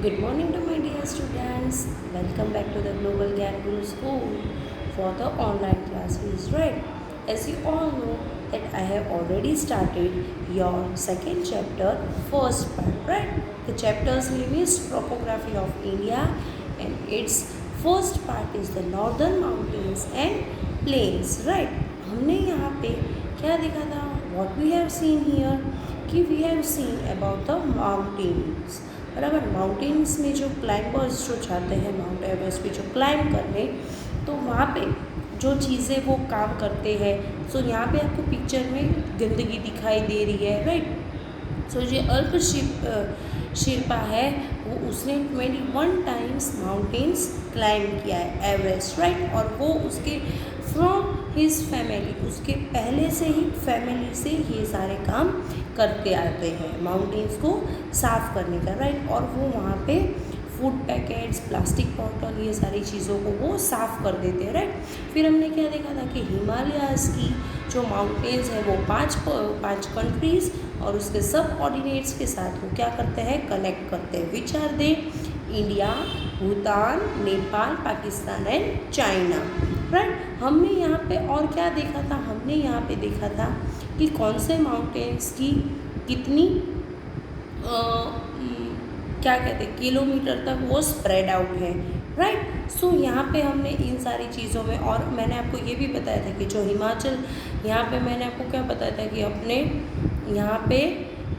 Good morning to my dear students. Welcome back to the Global Gap Rule School for the online classes, right? As you all know that I have already started your second chapter, first part, right? The chapter's name is Topography of India and its first part is the Northern Mountains and Plains, right? हमने यहाँ पे क्या देखा था? What we have seen here कि we have seen about the mountains. बराबर mountains में जो क्लाइंबर्स जो जाते हैं माउंट एवरेस्ट पे जो क्लाइंब करने, तो वहाँ पे जो चीज़ें वो काम करते हैं। सो यहाँ पे आपको पिक्चर में गंदगी दिखाई दे रही है, राइट। सो जो अल्प शिर्पा है वो उसने 21 टाइम्स माउंटेन्स क्लाइंब किया है एवरेस्ट, राइट। और वो उसके फ्रॉम हिज फैमिली, उसके पहले से ही फैमिली से ये सारे काम करते आते हैं माउंटेन्स को साफ़ करने का, राइट। और वो वहाँ पे फूड पैकेट्स, प्लास्टिक बॉटल, ये सारी चीज़ों को वो साफ़ कर देते हैं, राइट। फिर हमने क्या देखा था कि हिमालयाज़ की जो माउंटेन्स है वो पाँच कंट्रीज़ और उसके सब कोऑर्डिनेट्स के साथ वो क्या करते हैं, कनेक्ट करते हैं। Which are they? India, Bhutan, Nepal, Pakistan and China, right. हमने यहाँ पे और क्या देखा था? हमने यहाँ पे देखा था कि कौन से माउंटेन्स की कितनी क्या कहते हैं किलोमीटर तक वो स्प्रेड आउट है, राइट। सो यहाँ पे हमने इन सारी चीज़ों में, और मैंने आपको ये भी बताया था कि जो हिमाचल, यहाँ पे मैंने आपको क्या बताया था कि अपने यहाँ पे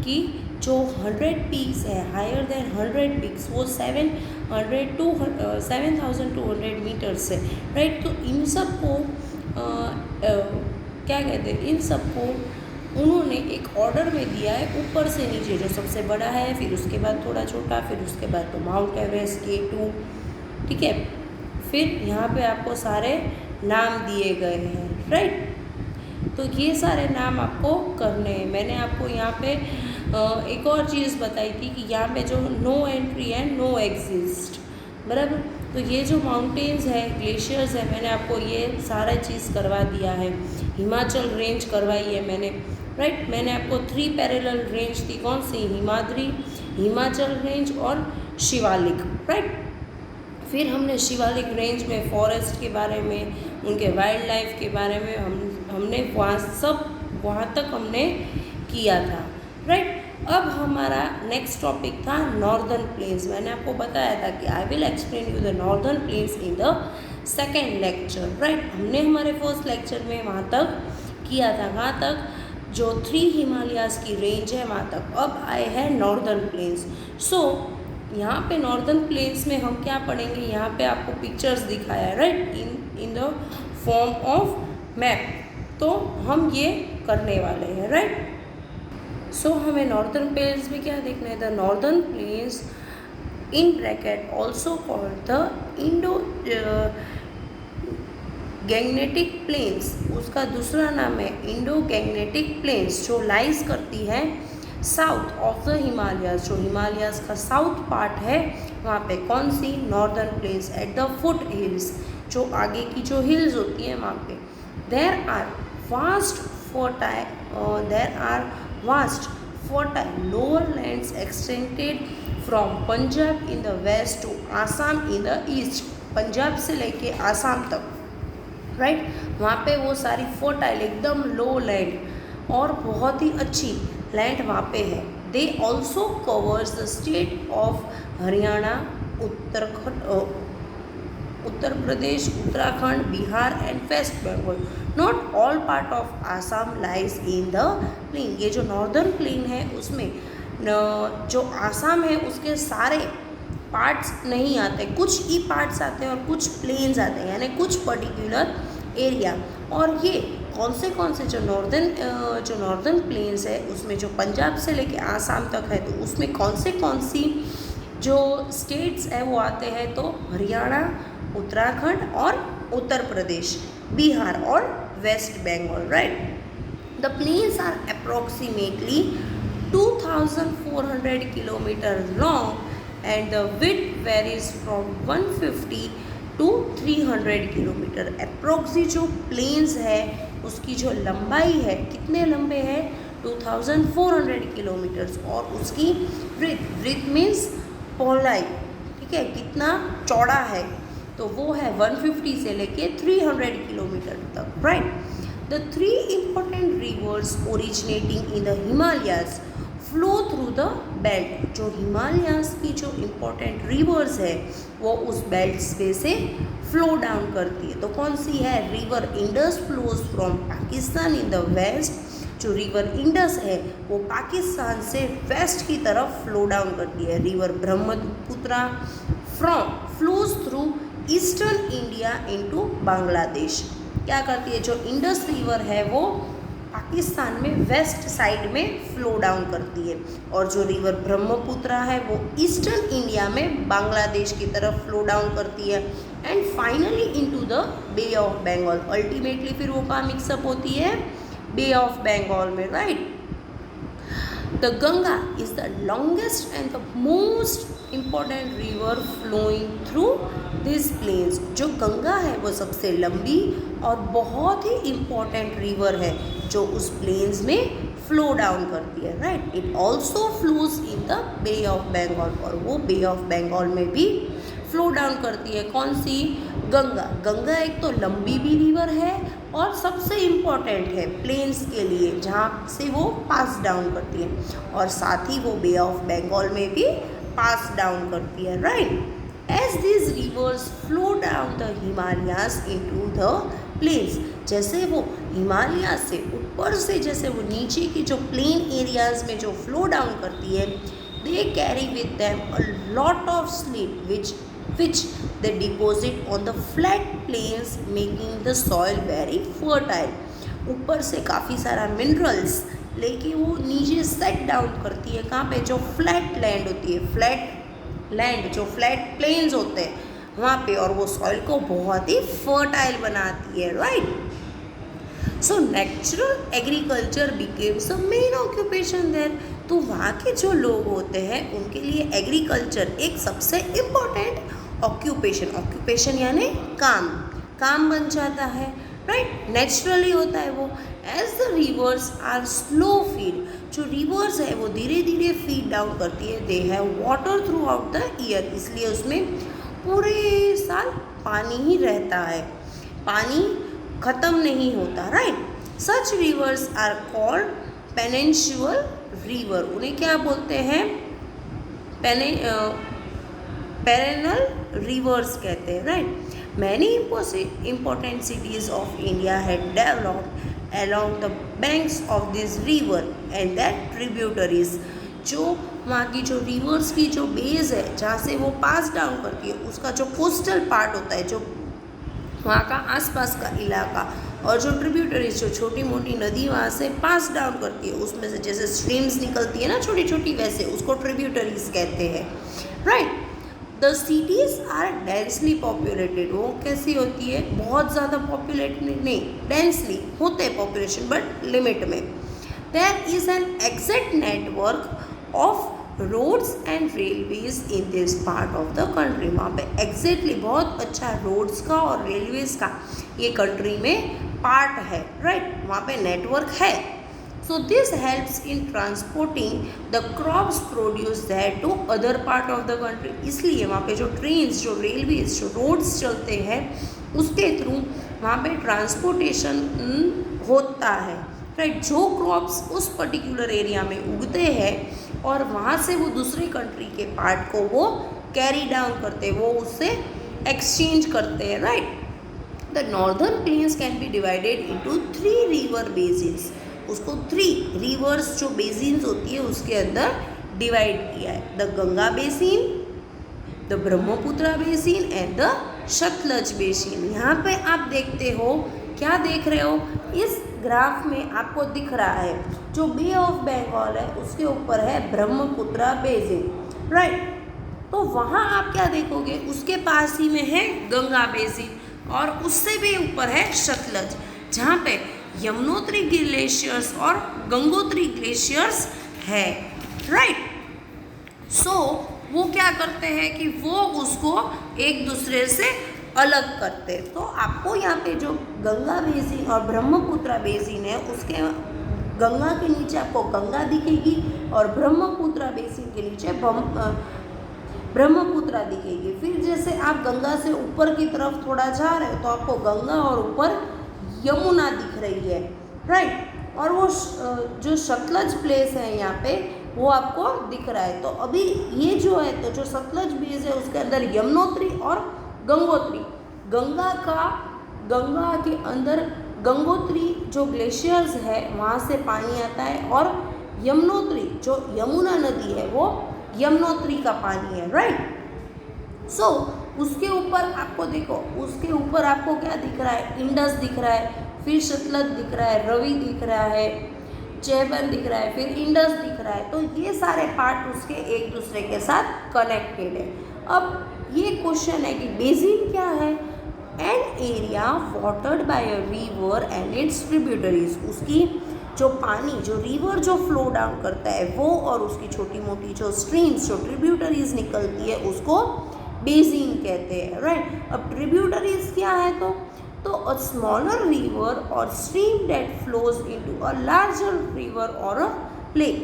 कि जो 100 पीक्स है, हायर देन 100 पीक्स, वो 7,200 मीटर्स है, राइट। तो इन सब को क्या कहते हैं, इन सब को उन्होंने एक ऑर्डर में दिया है, ऊपर से नीचे, जो सबसे बड़ा है, फिर उसके बाद थोड़ा छोटा, फिर उसके बाद तो माउंट एवरेस्ट K2, ठीक है। फिर यहाँ पे आपको सारे नाम दिए गए हैं, राइट। तो ये सारे नाम आपको करने हैं। मैंने आपको यहाँ पे एक और चीज़ बताई थी कि यहाँ पे जो no entry and no exist, बराबर। तो ये जो माउंटेन्स है, ग्लेशियर्स है, मैंने आपको ये सारा चीज़ करवा दिया है। हिमाचल रेंज करवाई है मैंने, राइट। मैंने आपको 3 पैरेलल रेंज थी, कौन सी? हिमाद्री, हिमाचल रेंज और शिवालिक, राइट। फिर हमने शिवालिक रेंज में फॉरेस्ट के बारे में, उनके वाइल्ड लाइफ के बारे में हमने वहाँ तक हमने किया था, राइट। अब हमारा नेक्स्ट टॉपिक था नॉर्दर्न प्लेन्स। मैंने आपको बताया था कि I will explain you the northern plains in the second lecture, right. हमने हमारे फर्स्ट लेक्चर में वहाँ तक किया था, वहाँ तक जो 3 हिमालयाज़ की रेंज है वहाँ तक। अब आए हैं नॉर्दर्न प्लेन्स। सो यहाँ पे नॉर्दर्न प्लेन्स में हम क्या पढ़ेंगे, यहाँ पे आपको पिक्चर्स दिखाया है, right, in the form of map. तो हम ये करने वाले हैं, राइट। सो हमें नॉर्दर्न प्लेन्स में क्या देखना है? The northern plains in bracket also called the Indo Gangetic plains, उसका दूसरा नाम है इंडो गैंगनेटिक प्लेन्स, जो लाइज करती है साउथ ऑफ द हिमालयाज, जो हिमालयाज का साउथ पार्ट है वहाँ पे। कौन सी? Northern plains at the foot hills, जो आगे की जो हिल्स होती हैं वहाँ पे। There are vast fertile lower lands extended from Punjab in the west to Assam in the east, Punjab से लेके आसाम तक, राइट। वहाँ पे वो सारी फर्टाइल एकदम लो लैंड और बहुत ही अच्छी लैंड वहाँ पे है। They also covers the state of Haryana, Uttar Pradesh, Uttarakhand, Bihar and waste Bengal. Not all part of Assam lies in the plain. ये जो नॉर्दर्न प्लेन है उसमें जो आसाम है उसके सारे पार्ट्स नहीं आते, कुछ ही पार्ट्स आते हैं और कुछ प्लेन्स आते हैं, यानी कुछ पर्टिकुलर एरिया। और ये कौन से जो नॉर्दर्न प्लेन्स है उसमें जो पंजाब से लेके आसाम तक है, तो उसमें कौन सी जो स्टेट्स है वो आते हैं, तो हरियाणा, उत्तराखंड और उत्तर प्रदेश, बिहार और West Bengal, right. The plains are approximately 2400 kilometre long and the width varies from 150 to 300 kilometre. अप्रोक्सी जो प्लेन्स है उसकी जो लंबाई है, कितने लंबे हैं? 2400 किलोमीटर्स, और उसकी ब्रीथ मीन्स पहलाई, ठीक है, कितना चौड़ा है, तो वो है 150 से लेके 300 किलोमीटर तक, right. The 3 important rivers originating in the Himalayas flow through the belt. जो हिमालयास की जो इम्पोर्टेंट रिवर्स है वो उस बेल्ट्स पे से फ्लो डाउन करती है। तो कौन सी है? River Indus flows from Pakistan in the west. जो रिवर इंडस है वो पाकिस्तान से वेस्ट की तरफ फ्लो डाउन करती है। River Brahmaputra flows through eastern India into Bangladesh. क्या करती है? जो इंडस रिवर है वो पाकिस्तान में वेस्ट साइड में फ्लो डाउन करती है, और जो रिवर ब्रह्मपुत्रा है वो ईस्टर्न इंडिया में बांग्लादेश की तरफ फ्लो डाउन करती है, and finally into the Bay of Bengal. Ultimately फिर वो कहाँ मिक्सअप होती है? बे ऑफ बंगाल में, right. The Ganga is the longest and the most important river flowing through this plains. जो गंगा है वो सबसे लंबी और बहुत ही इम्पॉर्टेंट रिवर है जो उस प्लेन्स में फ्लो डाउन करती है, right. It also flows in the Bay of Bengal, और वो बे ऑफ बंगाल में भी फ्लो डाउन करती है। कौन सी? गंगा। गंगा एक तो लंबी भी रिवर है और सबसे इम्पॉर्टेंट है प्लेन्स के लिए, जहाँ से वो पास डाउन करती है, और साथ ही वो बे ऑफ बंगाल में भी पास डाउन करती है, right. As these rivers flow down the Himalayas into the plains, जैसे वो हिमालय से ऊपर से जैसे वो नीचे की जो प्लेन एरियाज में जो फ्लो डाउन करती है, they carry with them a lot of slip which they deposit on the flat plains making the soil very fertile। ऊपर से काफ़ी सारा मिनरल्स लेके वो नीचे सेट डाउन करती है। कहाँ पे? जो फ्लैट लैंड होती है, फ्लैट लैंड, जो फ्लैट प्लेन्स होते हैं वहाँ पे, और वो सॉइल को बहुत ही फर्टाइल बनाती है, right. So natural agriculture becomes a main occupation there. तो वहाँ के जो लोग होते हैं उनके लिए एग्रीकल्चर एक सबसे इम्पोर्टेंट ऑक्यूपेशन यानी काम बन जाता है, राइट। नेचुरली होता है वो। As the rivers are slow feed, जो रिवर्स है वो धीरे धीरे फीड डाउन करती है। They have water throughout the year, इसलिए उसमें पूरे साल पानी ही रहता है, पानी ख़त्म नहीं होता, right. Such rivers are called peninsular river. उन्हें क्या बोलते हैं? पेरेनल रिवर्स कहते हैं, right. Many important cities of India had developed along the banks of this river and their tributaries। जो वहाँ की जो रिवर्स की जो बेस है जहाँ से वो पास डाउन करती है, उसका जो कोस्टल पार्ट होता है, जो वहाँ का आसपास का इलाका, और जो ट्रिब्यूटरीज जो छोटी मोटी नदी वहाँ से पास डाउन करती है, उसमें से जैसे स्ट्रीम्स निकलती है ना छोटी छोटी, वैसे उसको ट्रिब्यूटरीज कहते हैं, right. The cities are densely populated. वो कैसी होती है? बहुत ज़्यादा पॉपुलेटेड नहीं, डेंसली होते हैं पॉपुलेशन बट लिमिट में। There is an exact network of roads and railways in this part of the country. वहाँ पे एग्जैक्टली बहुत अच्छा रोड्स का और रेलवेज का ये कंट्री में पार्ट है, राइट। वहाँ पे नेटवर्क है। So this helps in transporting the crops produced there to other part of the country। इसलिए वहाँ पे जो ट्रेन्स, जो रेलवेज, जो रोड्स चलते हैं उसके थ्रू वहाँ पे ट्रांसपोर्टेशन होता है, राइट। जो क्रॉप्स उस पर्टिकुलर एरिया में उगते हैं और वहाँ से वो दूसरे कंट्री के पार्ट को वो कैरी डाउन करते हैं, वो उससे एक्सचेंज करते हैं, right. The northern planes can be divided into 3 river basins. उसको 3 रिवर्स जो बेसिन्स होती है उसके अंदर डिवाइड किया है। The Ganga basin, the Brahmaputra basin and the Sutlej basin. यहाँ पे आप देखते हो, क्या देख रहे हो? इस ग्राफ में आपको दिख रहा है जो बे ऑफ बंगाल है उसके ऊपर है ब्रह्मपुत्रा बेसिन, राइट। तो वहाँ आप क्या देखोगे? उसके पास ही में है गंगा बेसिन, और उससे भी ऊपर है सतलज, जहाँ पे यमुनोत्री ग्लेशियर्स और गंगोत्री ग्लेशियर्स है, राइट। सो वो क्या करते हैं कि वो उसको एक दूसरे से अलग करते हैं। तो आपको यहाँ पे जो गंगा बेसिन और ब्रह्मपुत्रा बेसिन है उसके गंगा के नीचे आपको गंगा दिखेगी और ब्रह्मपुत्रा बेसिन के नीचे ब्रह्मपुत्रा दिखेगी। फिर जैसे आप गंगा से ऊपर की तरफ थोड़ा जा रहे हो तो आपको गंगा और ऊपर यमुना दिख रही है, राइट। और वो जो सतलज प्लेस है यहाँ पे वो आपको दिख रहा है। तो अभी ये जो है तो जो सतलज बेस है उसके अंदर यमुनोत्री और गंगोत्री, गंगा के अंदर गंगोत्री जो ग्लेशियर्स है वहाँ से पानी आता है, और यमुनोत्री जो यमुना नदी है वो यमुनोत्री का पानी है, राइट। सो उसके ऊपर आपको देखो, उसके ऊपर आपको क्या दिख रहा है, इंडस दिख रहा है, फिर सतलज दिख रहा है, रवि दिख रहा है, चेबन दिख रहा है, फिर इंडस दिख रहा है। तो ये सारे पार्ट उसके एक दूसरे के साथ कनेक्टेड है। अब ये क्वेश्चन है कि बेसिन क्या है? An area watered by a river and its tributaries, उसकी जो पानी, जो रिवर जो फ्लो डाउन करता है वो, और उसकी छोटी मोटी जो स्ट्रीम्स, जो ट्रिब्यूटरीज निकलती है उसको बेसिन कहते हैं, राइट। अब ट्रिब्यूटरीज क्या है? तो अ स्मॉलर रिवर और stream that flows into a larger river और अ लेक।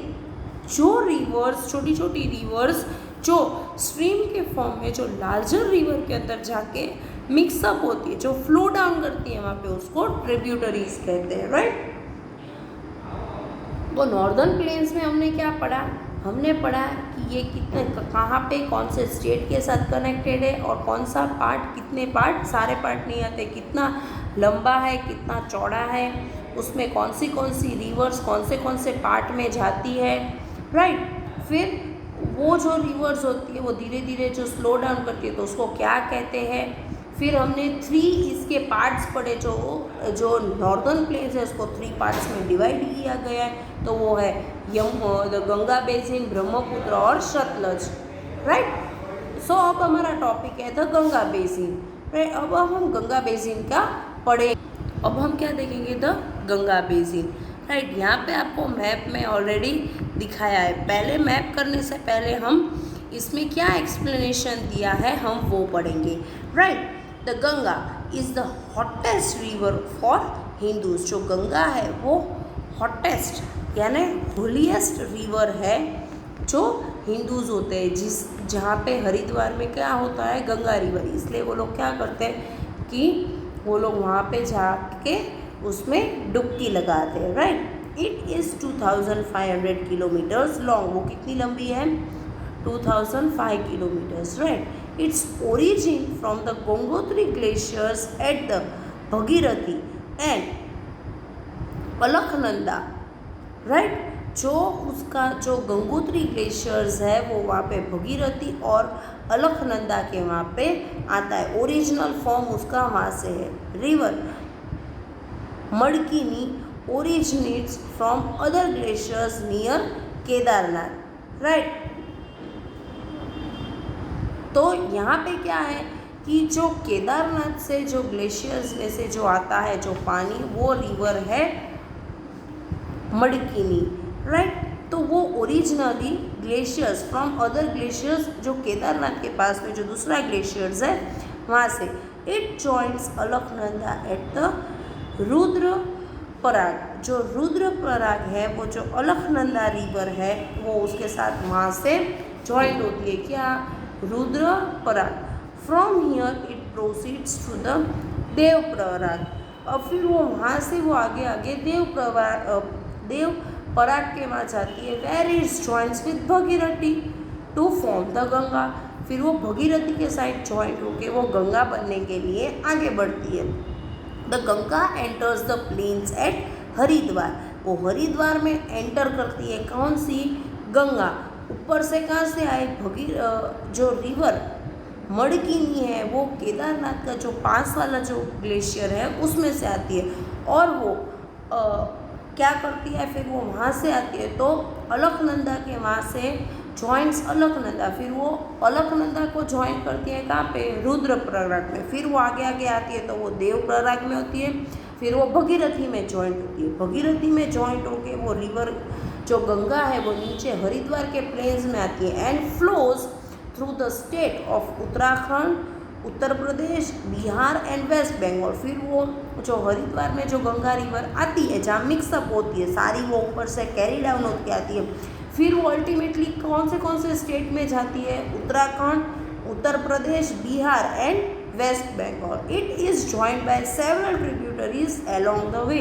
जो रिवर्स, छोटी छोटी रिवर्स जो स्ट्रीम के फॉर्म में जो लार्जर रिवर के अंदर जाके मिक्सअप होती है, जो फ्लो डाउन करती है वहाँ पे, उसको ट्रिब्यूटरीज कहते हैं, राइट। तो नॉर्दर्न प्लेन्स में हमने क्या पढ़ा? हमने पढ़ा कि ये कितने, कहाँ पे, कौन से स्टेट के साथ कनेक्टेड है, और कौन सा पार्ट, कितने पार्ट, सारे पार्ट नहीं आते, कितना लंबा है, कितना चौड़ा है, उसमें कौन सी रिवर्स कौन से पार्ट में जाती है, राइट। फिर वो जो रिवर्स होती है वो धीरे धीरे जो स्लो डाउन करती है तो उसको क्या कहते हैं। फिर हमने 3 इसके पार्ट्स पढ़े, जो नॉर्दर्न प्लेन्स है उसको 3 पार्ट्स में डिवाइड किया गया है। तो वो है गंगा बेसिन, ब्रह्मपुत्र और सतलज, राइट। सो अब हमारा टॉपिक है द गंगा बेसिन, राइट। अब हम गंगा बेसिन का पढ़े। अब हम क्या देखेंगे? The Ganga basin, right. यहाँ पे आपको मैप में ऑलरेडी दिखाया है। पहले मैप करने से पहले हम इसमें क्या एक्सप्लेनेशन दिया है हम वो पढ़ेंगे, right. The Ganga is the hottest river for Hindus. जो गंगा है वो हॉटेस्ट यानी होलीएस्ट रिवर है जो हिंदूज होते हैं, जहाँ पे हरिद्वार में क्या होता है, गंगा रिवर, इसलिए वो लोग क्या करते हैं कि वो लोग वहाँ पे जाके उसमें डुबकी लगाते हैं, right. It is 2500 kilometres long. वो कितनी लंबी है? 2005 kilometres, right. Its origin from the Gangotri glaciers at the Bhagirathi and Alaknanda, right. जो गंगोत्री ग्लेशियर्स है वो वहाँ पे भगीरथी और अलकनंदा के वहाँ पे आता है। ओरिजिनल फॉर्म उसका वहाँ से है। River Mandakini originates from other glaciers near Kedarnath, right. तो यहाँ पे क्या है कि जो केदारनाथ से जो ग्लेशियर्स में से जो आता है जो पानी, वो रिवर है मडकिनी, राइट। तो वो originally glaciers from other glaciers, जो केदारनाथ के पास में जो दूसरा ग्लेशियर्स है वहाँ से, it joints Alaknanda at the Rudraprayag. जो रुद्रप्रयाग है वो जो अलकनंदा रिवर है वो उसके साथ वहाँ से जॉइंट होती है। क्या? Rudraprayag. From here it proceeds to the Devprayag. अब फिर वो वहाँ से वो आगे देवप्रयाग के वहाँ जाती है, where it joints with Bhagirathi to form the Ganga. फिर वो भगीरथी के साइड जॉइंट होके वो गंगा बनने के लिए आगे बढ़ती है। The Ganga enters the plains at Haridwar. वो हरिद्वार में एंटर करती है। कौन सी? गंगा। ऊपर से कहाँ से आए? जो रिवर मडकिनी है वो केदारनाथ का जो पास वाला जो ग्लेशियर है उसमें से आती है, और वो क्या करती है? फिर वो वहाँ से आती है तो अलकनंदा के वहाँ से जॉइंट्स अलकनंदा। फिर वो अलकनंदा को जॉइन करती है कहाँ पे? रुद्रप्रयाग में। फिर वो आगे आती है तो वो देवप्रयाग में होती है। फिर वो भगीरथी में जॉइंट होती है। भगीरथी में जॉइंट होके वो रिवर जो गंगा है वो नीचे हरिद्वार के प्लेन्स में आती है and flows through the state of Uttarakhand, Uttar Pradesh, Bihar and waste Bengal. फिर वो जो हरिद्वार में जो गंगा रिवर आती है जहाँ मिक्सअप होती है सारी, वो ऊपर से कैरी डाउन होती आती है, फिर वो अल्टीमेटली कौन से स्टेट में जाती है? Uttarakhand, Uttar Pradesh, Bihar and waste Bengal. It is joined by several tributaries along the way.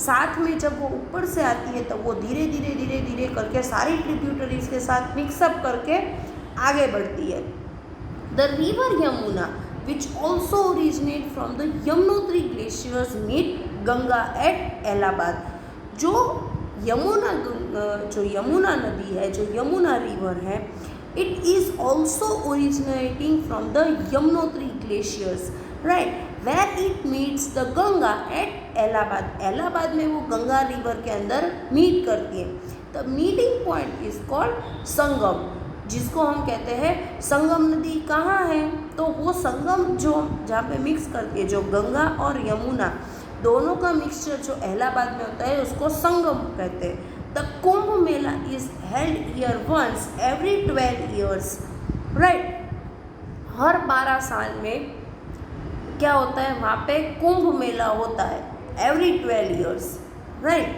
साथ में जब वो ऊपर से आती है तब वो धीरे धीरे करके सारी ट्रिब्यूटरीज के साथ मिक्सअप करके आगे बढ़ती है। The river Yamuna which also originate from the Yamunotri glaciers meet Ganga at Allahabad. जो यमुना नदी है, जो यमुना रिवर है, it is also originating from the Yamunotri glaciers, right, where it meets the Ganga at Allahabad. Allahabad में वो गंगा रिवर के अंदर मीट करती है। The meeting point is called Sangam, जिसको हम कहते हैं संगम नदी। कहाँ है? तो वो संगम जो जहाँ पे मिक्स करती है, जो गंगा और यमुना दोनों का मिक्सचर जो इलाहाबाद में होता है, उसको संगम कहते हैं। The Kumbh Mela is held year once every 12 years, right. हर 12 साल में क्या होता है? वहाँ पे कुंभ मेला होता है, every 12 years, right.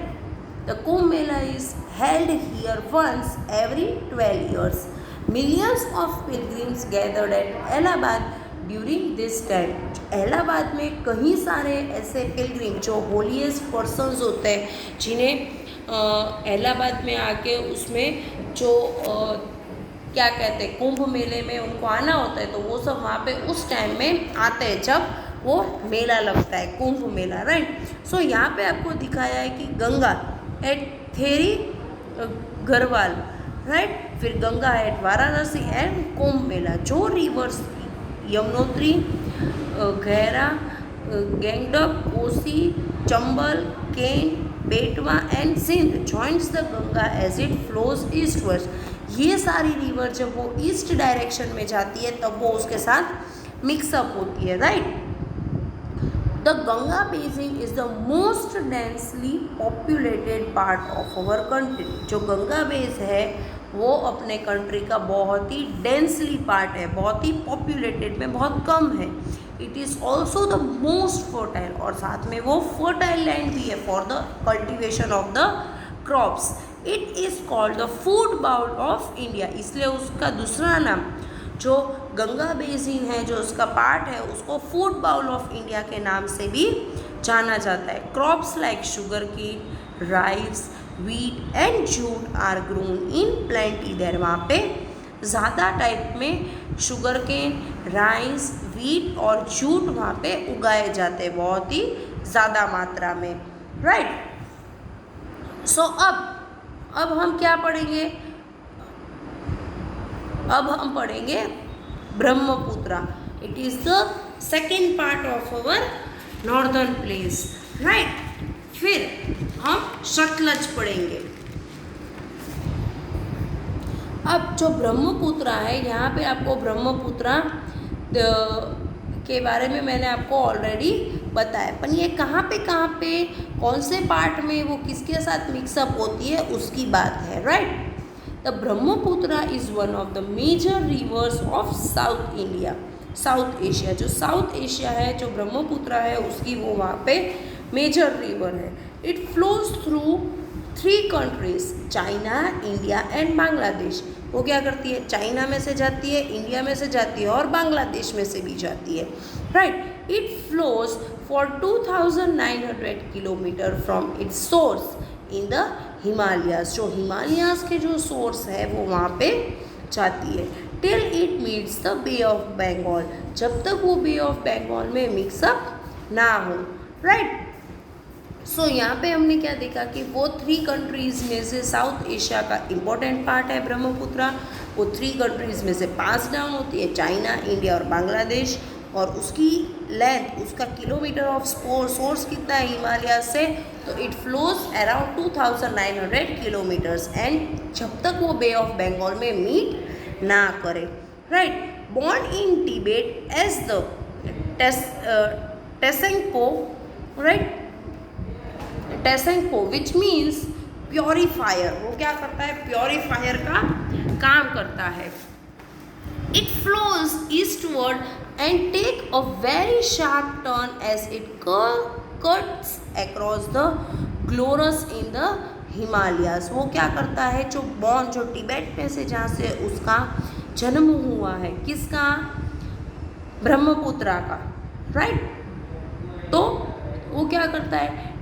The Kumbh Mela is held here once every 12 years. Millions of pilgrims gathered at Allahabad during this time. Allahabad में कई सारे ऐसे पिलग्रिम जो होलीएस्ट पर्सन्स होते हैं, जिन्हें इलाहाबाद में आके उसमें जो क्या कहते हैं, कुंभ मेले में उनको आना होता है, तो वो सब वहाँ पे उस टाइम में आते हैं जब वो मेला लगता है, कुंभ मेला, राइट। सो यहाँ पे आपको दिखाया है कि गंगा एट थेरी गढ़वाल, राइट, फिर गंगा एट वाराणसी एंड कुंभ मेला। जो rivers Yamunotri, Ghaghara, Gandak, Kosi, Chambal, Ken, Betwa and Sindh joints the Ganga as it flows eastwards. ये सारी रिवर जब वो ईस्ट डायरेक्शन में जाती है तब वो उसके साथ मिक्सअप होती है, right. The Ganga basin is the most densely populated part of our country. जो गंगा बेस है वो अपने कंट्री का बहुत ही डेंसली पार्ट है, बहुत ही पॉपुलेटेड में बहुत कम है। It is also the most fertile, और साथ में वो फर्टाइल लैंड भी है for the cultivation of the crops. It is called the food bowl of India, इसलिए उसका दूसरा नाम जो गंगा बेसिन है, जो उसका पार्ट है, उसको फूड बाउल ऑफ इंडिया के नाम से भी जाना जाता है। Crops like sugar cane, rice, wheat and jute are grown in plenty there. वहाँ पे ज़्यादा टाइप में शुगर केन, राइस, वीट और जूट वहाँ पे उगाए जाते हैं, बहुत ही ज़्यादा मात्रा में, राइट। सो अब हम क्या पढ़ेंगे? अब हम पढ़ेंगे Brahmaputra. It is the second part of our northern place, right. फिर हम सतलज पढ़ेंगे। अब जो ब्रह्मपुत्रा है, यहाँ पे आपको ब्रह्मपुत्रा के बारे में मैंने आपको ऑलरेडी बताया, पर ये कहाँ पे कौन से पार्ट में वो किसके साथ मिक्सअप होती है उसकी बात है, right. The Brahmaputra is one of the major rivers of South India, South Asia. जो साउथ एशिया है, जो ब्रह्मपुत्रा है, उसकी वो वहाँ पे मेजर रिवर है। It flows through 3 countries, China, India and Bangladesh. वो क्या करती है? चाइना में से जाती है, इंडिया में से जाती है और बांग्लादेश में से भी जाती है, right. It flows for 2900 kilometre from its source in the Himalayas. जो हिमालयाज के जो सोर्स है वो वहाँ पे जाती है, till it meets the Bay of Bengal, जब तक वो बे ऑफ बंगाल में मिक्सअप ना हो, राइट। सो यहाँ पे हमने क्या देखा कि वो 3 कंट्रीज़ में से साउथ एशिया का इम्पोर्टेंट पार्ट है ब्रह्मपुत्रा। वो 3 कंट्रीज़ में से पास डाउन होती है, चाइना, इंडिया और बांग्लादेश, और उसकी लेंथ, उसका किलोमीटर ऑफ सोर्स कितना है हिमालय से? तो it flows around 2900 kilometres, and जब तक वो बे ऑफ बंगाल में मीट ना करे, right. Born in Tibet as the Tsangpo, right, Tsangpo which means purifier. वो क्या करता है? प्योरीफायर का काम करता है। It flows eastward and take a very sharp turn as it cuts across the Glorus in the Himalayas. वो क्या करता है, जो तिब्बत में से जहाँ से उसका जन्म हुआ है, किसका, ब्रह्मपुत्रा का, राइट। तो वो क्या करता है,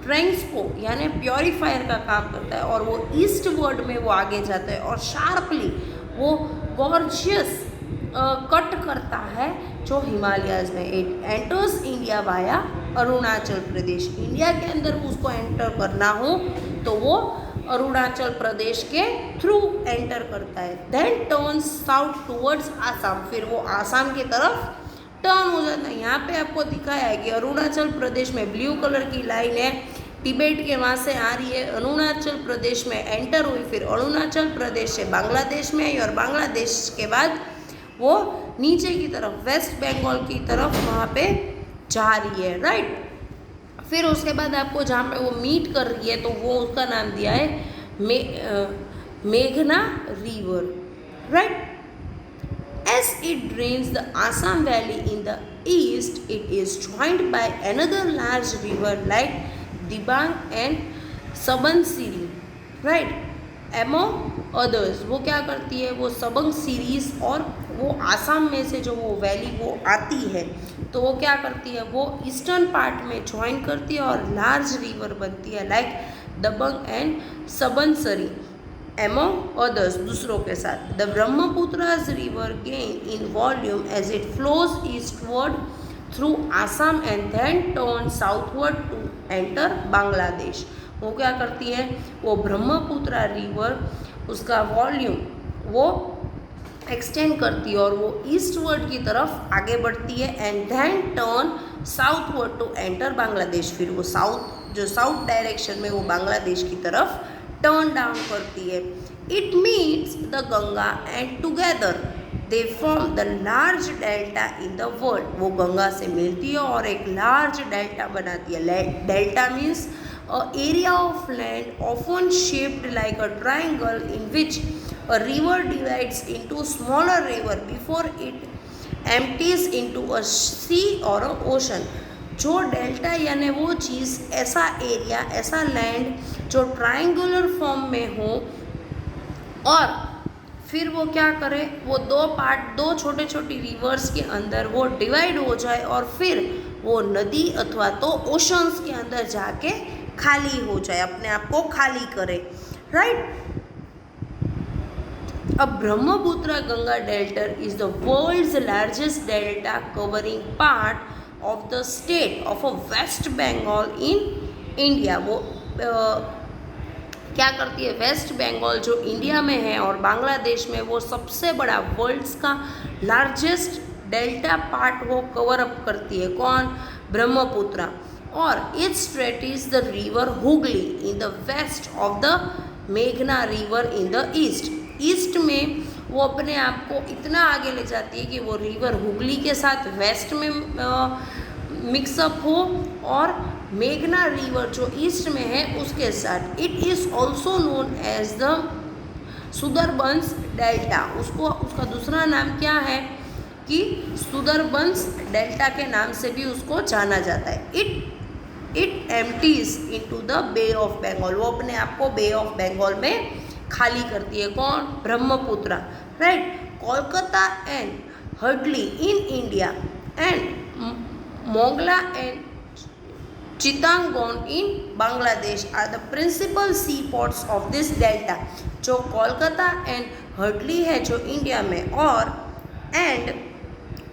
ट्रांसपो यानी प्योरीफायर का काम करता है और वो ईस्ट वर्ड में वो आगे जाता है और शार्पली वो गॉर्जियस कट करता है जो हिमालयाज में। It enters India via Arunachal Pradesh. India के अंदर उसको एंटर करना हो तो वो अरुणाचल प्रदेश के थ्रू एंटर करता है। Then turns south towards Assam. फिर वो आसाम की तरफ टर्न हो जाता है। यहाँ पे आपको दिखाया है कि अरुणाचल प्रदेश में ब्लू कलर की लाइन है, तिब्बत के वहाँ से आ रही है, अरुणाचल प्रदेश में एंटर हुई, फिर अरुणाचल प्रदेश से बांग्लादेश में आई और बांग्लादेश के बाद वो नीचे की तरफ वेस्ट बंगाल की तरफ वहाँ पे जा रही है, राइट। फिर उसके बाद आपको जहाँ पे वो मीट कर रही है तो वो उसका नाम दिया है मेघना river, right. As it drains the Assam Valley in the east, it is joined by another large river like Dibang and Subansiri, right? Among others, वो क्या करती है, वो सबंग सीरीज और वो आसाम में से जो वो वैली वो आती है तो वो क्या करती है, वो ईस्टर्न पार्ट में ज्वाइन करती है और लार्ज रिवर बनती है like Dibang and Subansiri among others, दूसरों के साथ। The Brahmaputra's river gain in volume as it flows eastward through Assam and then turns southward to enter Bangladesh। वो क्या करती है, वो ब्रह्मपुत्रा रिवर उसका वॉल्यूम वो एक्सटेंड करती है और वो ईस्टवर्ड की तरफ आगे बढ़ती है and then turn southward to enter Bangladesh. फिर वो साउथ डायरेक्शन में वो बांग्लादेश की तरफ टर्न डाउन करती है। It meets the Ganga and together they form the large delta in the world. वो गंगा से मिलती है और एक लार्ज डेल्टा बनाती है। Delta means area of land often shaped like a triangle in which a river divides into smaller river before it empties into a sea or a ocean. जो delta यानी वो चीज़, ऐसा एरिया, ऐसा land जो triangular form में हो और फिर वो क्या करे, वो दो छोटे छोटे रिवर्स के अंदर वो डिवाइड हो जाए और फिर वो नदी अथवा तो ओशंस के अंदर जाके खाली हो जाए, अपने आप को खाली करे, राइट। अब Brahmaputra Ganga delta is the world's largest delta covering part of the state of a West Bengal in India. वो क्या करती है, वेस्ट बंगाल जो इंडिया में है और बांग्लादेश में, वो सबसे बड़ा वर्ल्ड्स का लार्जेस्ट डेल्टा पार्ट वो कवर अप करती है। कौन, ब्रह्मपुत्र। और its strait is the river Hooghly in the west of the मेघना river in the east. East में वो अपने आप को इतना आगे ले जाती है कि वो रिवर हुगली के साथ वेस्ट में मिक्सअप हो और मेघना रिवर जो ईस्ट में है उसके साथ। It is also known as the Sundarbans delta. उसका दूसरा नाम क्या है कि सुंदरबंस डेल्टा के नाम से भी उसको जाना जाता है। It empties into the Bay of Bengal. वो अपने आप को बे ऑफ बंगाल में खाली करती है। कौन, ब्रह्मपुत्र, राइट। कोलकाता एंड हडली in India and Mongla and Chittagong in Bangladesh are the principal sea ports of this delta. जो कोलकाता एंड हडली है जो इंडिया में, और एंड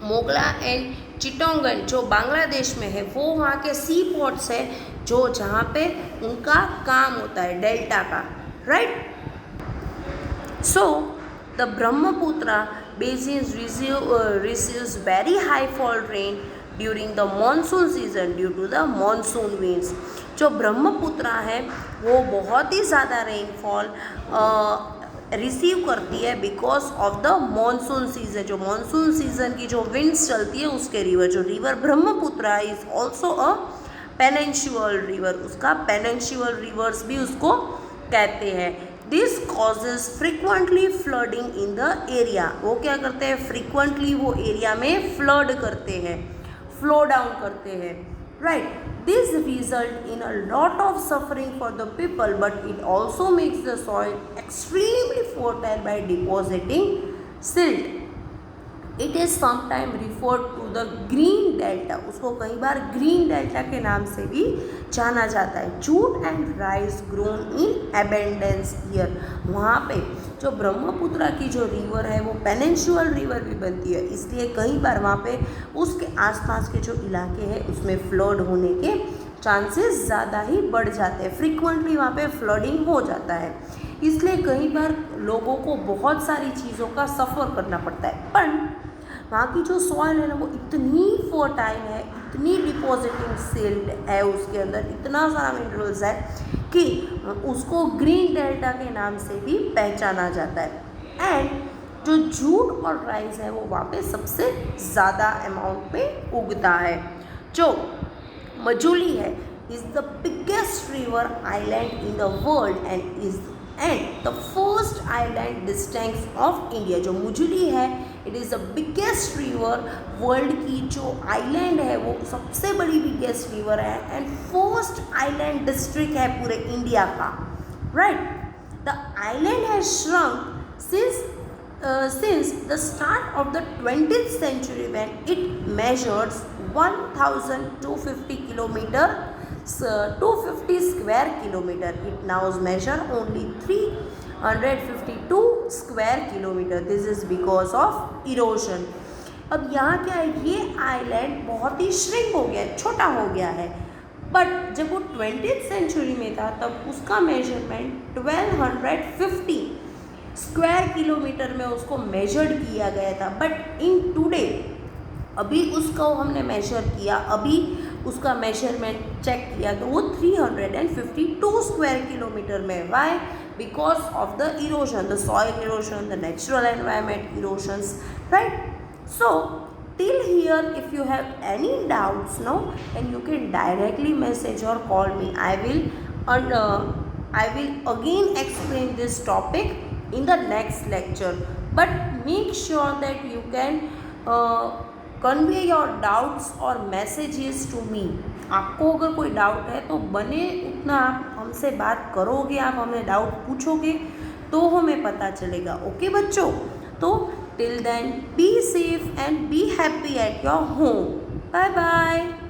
मोगला एंड चिटागोंग जो बांग्लादेश में है, वो वहाँ के सी पोर्ट्स है जो जहाँ पे उनका काम होता है डेल्टा का, right. So, the Brahmaputra basin receives very high fall rain during the monsoon season due to the monsoon winds. जो ब्रह्मपुत्रा है वो बहुत ही ज़्यादा रेनफॉल रिसीव करती है because of the monsoon season. जो मॉनसून सीजन की जो विंड्स चलती है उसके river Brahmaputra is also a peninsular river. उसका पेनिनसुलर रिवर्स भी उसको कहते हैं। This causes frequently flooding in the area. वो क्या करते हैं, फ्रिक्वेंटली वो एरिया में फ्लड करते हैं, फ्लो डाउन करते हैं, right. This result in a lot of suffering for the people, but it also makes the soil extremely fertile by depositing silt. It is sometime referred to the green delta, उसको कई बार green delta के नाम से भी जाना जाता है. Jute and rice grown in abundance here. वहाँ पे जो ब्रह्मपुत्रा की जो रिवर है वो पेनिनसुलर रिवर भी बनती है, इसलिए कई बार वहाँ पे उसके आसपास के जो इलाके हैं उसमें फ्लड होने के चांसेस ज़्यादा ही बढ़ जाते हैं. फ्रीक्वेंटली वहाँ पे फ्लडिंग हो जाता है, इसलिए कई बार लोगों को बहुत सारी चीज़ों का सफ़र करना पड़ता है. पर वहाँ की जो सॉइल है ना वो इतनी फर्टाइल है, इतनी डिपॉजिटिंग सिल्ट है, उसके अंदर इतना सारा मिनरल्स है कि उसको ग्रीन डेल्टा के नाम से भी पहचाना जाता है. एंड जो जूट और राइस है वो वहाँ पे सबसे ज़्यादा अमाउंट में उगता है. जो मजुली है is the biggest river island in the world and the first island distance of India. जो मुजुली है it is the biggest river, world की जो आइलैंड है वो सबसे बड़ी बिगेस्ट रिवर है एंड फर्स्ट आइलैंड डिस्ट्रिक्ट है पूरे इंडिया का. Right. The island has shrunk since the start of the 20th century when it measures 1250 kilometer 250 square kilometer. It now measure only 352 square kilometer. This is because of erosion. अब यहाँ क्या है, ये island बहुत ही shrink हो गया है, छोटा हो गया है. बट जब वो 20th सेंचुरी में था तब उसका मेजरमेंट 1250 स्क्वायर किलोमीटर में उसको मेजर्ड किया गया था. बट इन टुडे अभी उसको हमने मेजर किया, अभी उसका मेजरमेंट चेक किया तो वो 352 स्क्वायर किलोमीटर में. Why? Because of the erosion, the soil erosion, the natural environment erosions. Right. So till here if you have any doubts now then you can directly message or call me. I will again explain this topic in the next lecture, but make sure that you can convey your doubts or messages to me. आपको अगर कोई doubt है तो बने उतना आप हमसे बात करोगे, आप हमें डाउट पूछोगे तो हमें पता चलेगा. ओके बच्चों, तो till then be safe and be happy at your home. Bye bye.